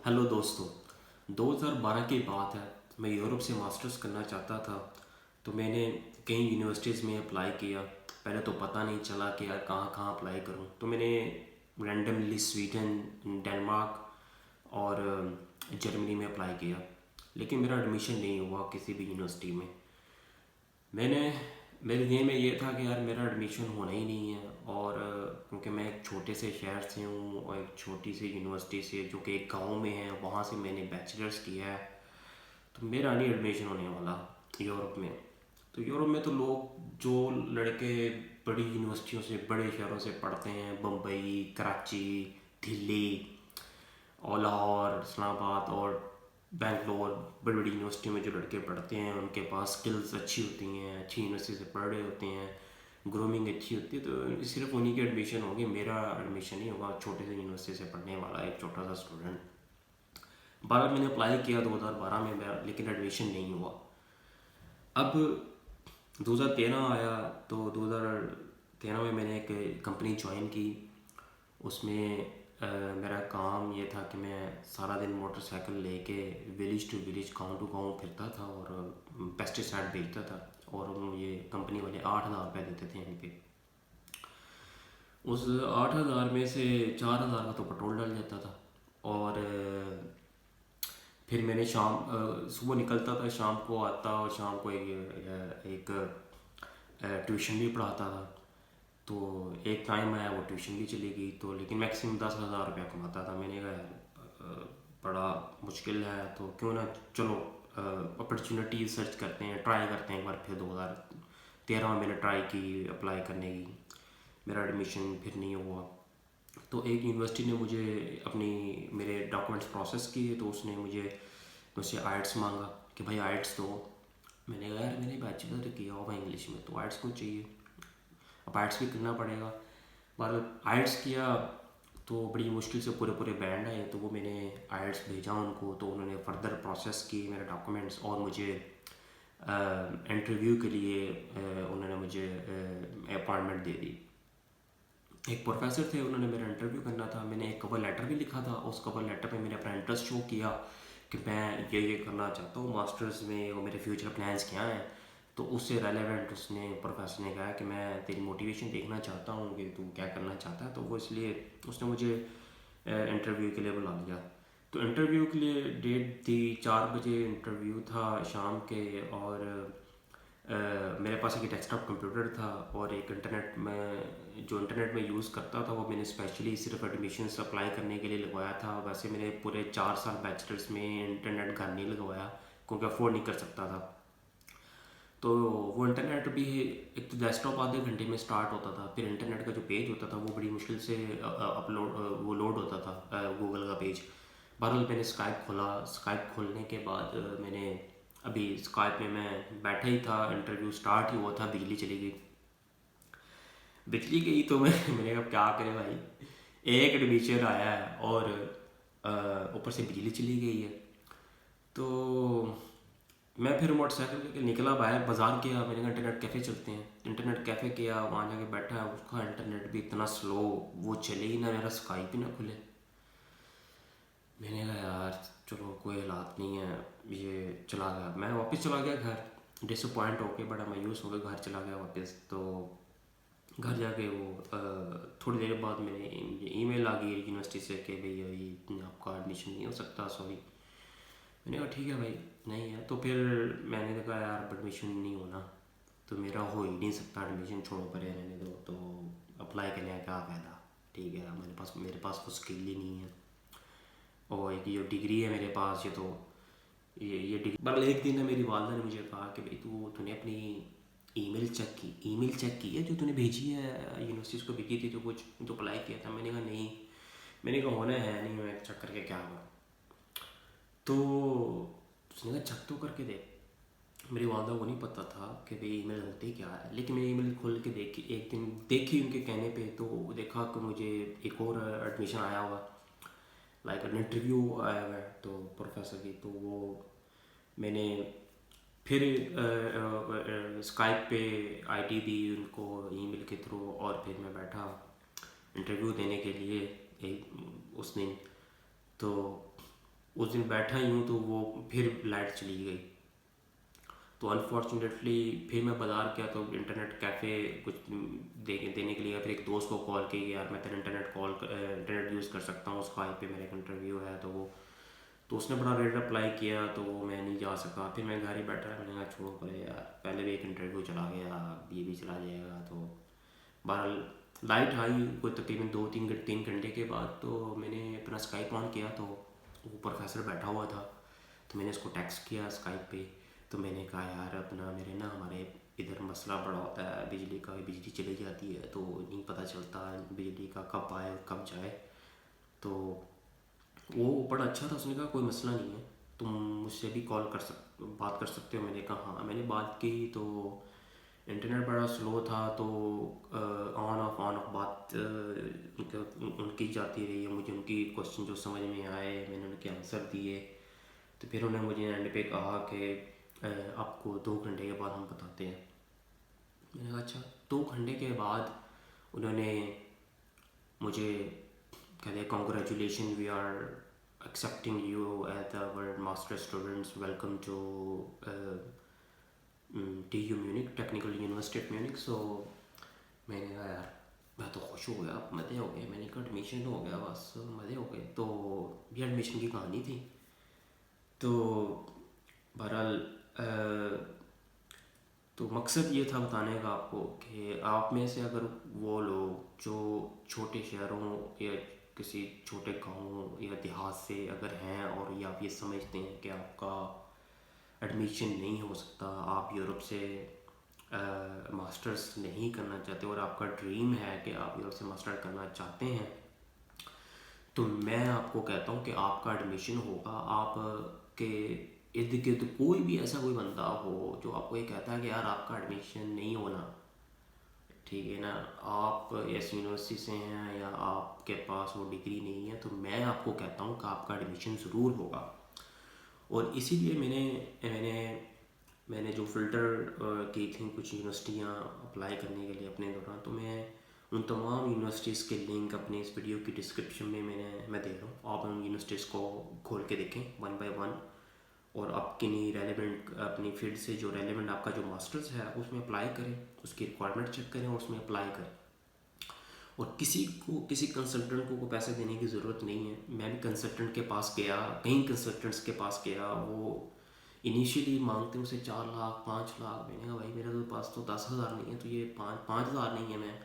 Hello दोस्तों। 2012 की बात है। मैं यूरोप से मास्टर्स करना चाहता था, तो मैंने कई यूनिवर्सिटीज़ में अप्लाई किया। पहले तो पता नहीं चला कि यार कहाँ कहाँ अप्लाई करूँ, तो मैंने रैंडमली स्वीडन, डेनमार्क और जर्मनी में अप्लाई किया, लेकिन मेरा एडमिशन नहीं हुआ किसी भी यूनिवर्सिटी में। मैंने मेरे ध्यान में ये था कि यार मेरा एडमिशन होना ही नहीं है, और क्योंकि मैं एक छोटे से शहर से हूँ और एक छोटी सी यूनिवर्सिटी से जो कि एक गांव में है, वहाँ से मैंने बैचलर्स किया है, तो मेरा नहीं एडमिशन होने वाला यूरोप में। तो यूरोप में तो लोग जो लड़के बड़ी यूनिवर्सिटियों से, बड़े शहरों से पढ़ते हैं, बम्बई, कराची, दिल्ली और लाहौर, इस्लामाबाद और बेंगलोर, बड़ी बड़ी यूनिवर्सिटी में जो लड़के पढ़ते हैं उनके पास स्किल्स अच्छी होती हैं, अच्छी यूनिवर्सिटी से पढ़ रहे होते हैं, ग्रूमिंग अच्छी होती है, तो सिर्फ उन्हीं की एडमिशन होगी, मेरा एडमिशन नहीं होगा। छोटे से यूनिवर्सिटी से पढ़ने वाला एक छोटा सा स्टूडेंट। 12 मैंने अप्लाई किया 2012 में, मेरा लेकिन एडमिशन नहीं हुआ। अब 2013 आया, तो 2013 में मैंने एक कंपनी ज्वाइन की। उसमें मेरा काम ये था कि मैं सारा दिन मोटरसाइकिल लेके विलेज टू विलेज, गांव टू गांव फिरता था और पेस्टिसाइड बेचता था, और ये कंपनी वाले 8,000 रुपये देते थे इनके। उस 8,000 में से 4,000 का तो पेट्रोल डल जाता था, और फिर मैंने सुबह निकलता था, शाम को आता, और शाम को एक ट्यूशन भी पढ़ाता था। तो एक टाइम आया वो ट्यूशन भी चली गई, तो लेकिन मैक्सिमम 10,000 रुपया कमाता था। मैंने कहा यार बड़ा मुश्किल है, तो क्यों ना चलो अपॉर्चुनिटी सर्च करते हैं, ट्राई करते हैं एक बार। फिर 2013 में मैंने ट्राई की अप्लाई करने की, मेरा एडमिशन फिर नहीं हुआ। तो एक यूनिवर्सिटी ने मुझे अपनी मेरे डॉक्यूमेंट्स प्रोसेस किए, तो उसने मुझसे आइट्स मांगा कि भाई आइट्स दो। मैंने कहा यार मैंने बैचलर किया हुआ इंग्लिश में, तो आइट्स क्यों चाहिए, अब आइट्स भी करना पड़ेगा। पर आइट्स किया तो बड़ी मुश्किल से पूरे पूरे बैंड आए, तो वो मैंने आइट्स भेजा उनको, तो उन्होंने फर्दर प्रोसेस की मेरे डॉक्यूमेंट्स, और मुझे इंटरव्यू के लिए उन्होंने मुझे अपॉइंटमेंट दे दी। एक प्रोफेसर थे, उन्होंने मेरा इंटरव्यू करना था। मैंने एक कवर लेटर भी लिखा था, उस कवर लेटर पे मैंने अपना इंटरेस्ट शो किया कि मैं ये करना चाहता हूँ मास्टर्स में, और मेरे फ्यूचर प्लान्स क्या हैं। तो उससे रेलेवेंट उसने प्रोफेसर ने कहा कि मैं तेरी मोटिवेशन देखना चाहता हूँ कि तू क्या करना चाहता है, तो वो इसलिए उसने मुझे इंटरव्यू के लिए बुला लिया। तो इंटरव्यू के लिए डेट थी, 4 बजे इंटरव्यू था शाम के, और मेरे पास एक डेस्कटॉप कंप्यूटर था, और एक इंटरनेट में यूज़ करता था, वो मैंने स्पेशली सिर्फ एडमिशन अप्लाई करने के लिए लगवाया था। वैसे मैंने पूरे 4 साल बैचलर्स में इंटरनेट घर नहीं लगवाया, क्योंकि अफोर्ड नहीं कर सकता था। तो वो इंटरनेट भी, एक तो डेस्कटॉप आधे घंटे में स्टार्ट होता था, फिर इंटरनेट का जो पेज होता था वो बड़ी मुश्किल से अपलोड वो लोड होता था, गूगल का पेज। बहरहाल मैंने स्काइप खोला, स्काइप खोलने के बाद मैंने अभी स्काइप में मैं बैठा ही था, इंटरव्यू स्टार्ट ही हुआ था, बिजली चली गई। बिजली गई तो मैंने कहा क्या करे भाई, एक एडमिशन आया है और ऊपर से बिजली चली गई है। तो मैं फिर मोटरसाइकिल लेके निकला, बाज़ार गया, मैंने कहा इंटरनेट कैफ़े चलते हैं। इंटरनेट कैफ़े गया, वहाँ जाके बैठा, उसका इंटरनेट भी इतना स्लो, वो चले ही ना, मेरा स्काइप ही ना खुले। मैंने कहा यार चलो कोई हालात नहीं है, ये चला गया। मैं वापस चला गया घर, डिसअपॉइंट होके, बड़ा मायूस होकर घर चला गया वापस। तो घर जाके वो थोड़ी देर बाद मैंने ईमेल आ गई यूनिवर्सिटी से कि भैया ये आपका एडमिशन नहीं हो सकता, सॉरी। मैंने कहा ठीक है भाई, नहीं है। तो फिर मैंने कहा यार एडमिशन नहीं होना तो मेरा हो ही नहीं सकता एडमिशन, छोड़ो परे रहने दो, तो अप्लाई करने का क्या फ़ायदा। ठीक है, मेरे पास वो स्किल ही नहीं है, और एक ये डिग्री है मेरे पास, ये तो ये डिग्री। बल एक दिन मेरी वालदा ने मुझे कहा कि भाई तूने अपनी ईमेल चेक की है जो तूने भेजी है यूनिवर्सिटीज़ को भेजी थी, तो कुछ जो अप्लाई किया था। मैंने कहा नहीं। मैंने कहा होना है नहीं, मैं चेक करके क्या हुआ। तो उसने कहा चेक तो करके दे। मेरी वालदा को नहीं पता था कि भाई ईमेल होती क्या है, लेकिन मैं ईमेल खोल के देखी, एक दिन देखी उनके कहने पे, तो देखा कि मुझे एक और एडमिशन आया हुआ, लाइक एन इंटरव्यू आया हुआ है तो प्रोफेसर की। तो वो मैंने फिर स्काइप पे आईडी दी उनको ईमेल के थ्रू, और फिर मैं बैठा इंटरव्यू देने के लिए उस दिन। तो उस दिन बैठा ही हूँ तो वो फिर लाइट चली गई। तो अनफॉर्चुनेटली फिर मैं बाज़ार गया तो इंटरनेट कैफ़े कुछ देने के लिए, फिर एक दोस्त को कॉल की यार मैं तेरा इंटरनेट यूज़ कर सकता हूँ, स्काइप पे मेरा एक इंटरव्यू है। तो उसने बड़ा रेट अप्लाई किया तो मैं नहीं जा सका। फिर मैं घर ही बैठा रहा, मैंने कहा छोड़ो परे यार, पहले भी एक इंटरव्यू चला गया, अब ये भी चला जाएगा। तो बहरहाल लाइट आई कोई तकरीबन 2-3 घंटे के बाद। तो मैंने अपना स्काइप ऑन किया तो वो प्रोफेसर बैठा हुआ था। तो मैंने उसको टेक्स्ट किया स्काइप पे। तो मैंने कहा यार अपना मेरे ना हमारे इधर मसला बड़ा होता है बिजली का, बिजली चली जाती है तो नहीं पता चलता बिजली का कब आए और कब जाए। तो वो बड़ा अच्छा था, उसने कहा कोई मसला नहीं है, तुम मुझसे भी बात कर सकते हो। मैंने कहा हाँ। मैंने बात की तो इंटरनेट बड़ा स्लो था तो ऑन ऑफ बात उनकी जाती रही है। मुझे उनकी क्वेश्चन जो समझ में आए मैंने उनके आंसर दिए। तो फिर उन्होंने मुझे एंड पे कहा कि आपको 2 घंटे के बाद हम बताते हैं। मैंने कहा अच्छा। 2 घंटे के बाद उन्होंने मुझे कहते congratulation we are accepting you as our master students, welcome to TU Munich, technical university of Munich. So मैंने कहा यार मैं तो खुश हो गया, मज़े हो गए। मैंने कहा एडमिशन हो गया, बस मज़े हो गए। तो ये एडमिशन की कहानी थी। तो बहरहाल तो मकसद ये था बताने का आपको कि आप में से अगर वो लोग जो छोटे शहरों या किसी छोटे गांव या देहात से अगर हैं और ये आप ये समझते हैं कि आपका एडमिशन नहीं हो सकता, आप यूरोप से मास्टर्स नहीं करना चाहते और आपका ड्रीम है कि आप यूरोप से मास्टर करना चाहते हैं, तो मैं आपको कहता हूँ कि आपका एडमिशन होगा। आप के इर्द गिर्द कोई भी ऐसा कोई बंदा हो जो आपको ये कहता है कि यार आपका एडमिशन नहीं होना, ठीक है ना, आप इस यूनिवर्सिटी से हैं या आपके पास वो डिग्री नहीं है, तो मैं आपको कहता हूँ कि आपका एडमिशन ज़रूर होगा। और इसीलिए मैंने मैंने मैंने जो फ़िल्टर की थी कुछ यूनिवर्सिटियाँ अप्लाई करने के लिए अपने दौरान, तो मैं उन तमाम यूनिवर्सिटीज़ के लिंक अपने इस वीडियो की डिस्क्रिप्शन में मैं दे रहा हूँ। आप उन यूनिवर्सिटीज़ को खोल के देखें 1 बाय 1 और आपकी नहीं रेलेवेंट अपनी फील्ड से जो रेलेवेंट आपका जो मास्टर्स है उसमें अप्लाई करें, उसकी रिक्वायरमेंट चेक करें और उसमें अप्लाई करें। और किसी कंसल्टेंट को पैसे देने की ज़रूरत नहीं है। मैं भी कंसल्टेंट के पास गया, कई कंसल्टेंट्स के पास गया, वो इनिशियली मांगते हैं उसे 4 लाख 5 लाख। मैंने कहा भाई मेरे तो पास तो 10,000 नहीं है, तो ये 5,000 नहीं है, मैं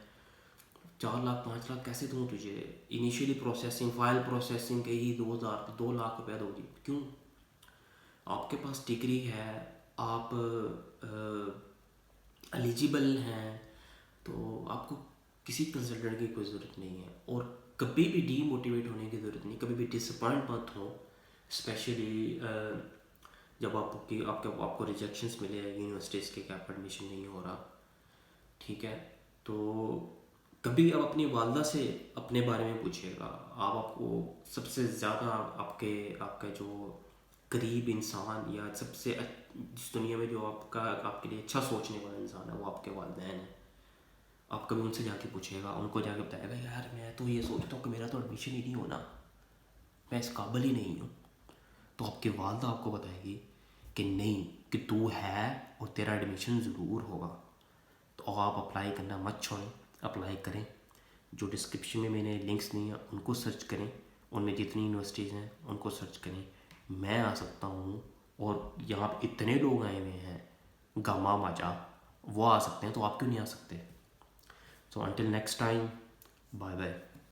4 लाख 5 लाख कैसे दूँ तुझे। इनिशियली प्रोसेसिंग फाइल प्रोसेसिंग के ही 2 लाख रुपये दोगी क्यों? आपके पास डिग्री है, आप एलिजिबल हैं, तो आपको किसी कंसल्टेंट की कोई ज़रूरत नहीं है। और कभी भी डीमोटिवेट होने की ज़रूरत नहीं, कभी भी डिसअपॉइंट मत हो। स्पेशली जब आपको रिजेक्शंस मिले यूनिवर्सिटीज़ के कि आपका एडमिशन नहीं हो रहा, ठीक है, तो कभी आप अपनी वालदा से अपने बारे में पूछिएगा। आपको सबसे ज़्यादा आपका जो करीब इंसान या जिस दुनिया में जो आपके लिए अच्छा सोचने वाला इंसान है वो आपके वालिदैन है। आप कभी उनसे जाके पूछिएगा, उनको जाके बताएगा यार मैं तो ये सोचता हूँ कि मेरा तो एडमिशन ही नहीं होना, मैं इस काबिल ही नहीं हूँ। तो आपकी वालदा आपको बताएगी कि नहीं, कि तू है और तेरा एडमिशन ज़रूर होगा। तो आप अप्लाई करना मत छोड़ें, अप्लाई करें। जो डिस्क्रिप्शन में मैंने लिंक्स नहीं है उनको सर्च करें, उनमें जितनी यूनिवर्सिटीज़ हैं उनको सर्च करें। मैं आ सकता हूँ और यहाँ पे इतने लोग आए हुए हैं, गामा माजा, वो आ सकते हैं, तो आप क्यों नहीं आ सकते? So until next time, bye bye.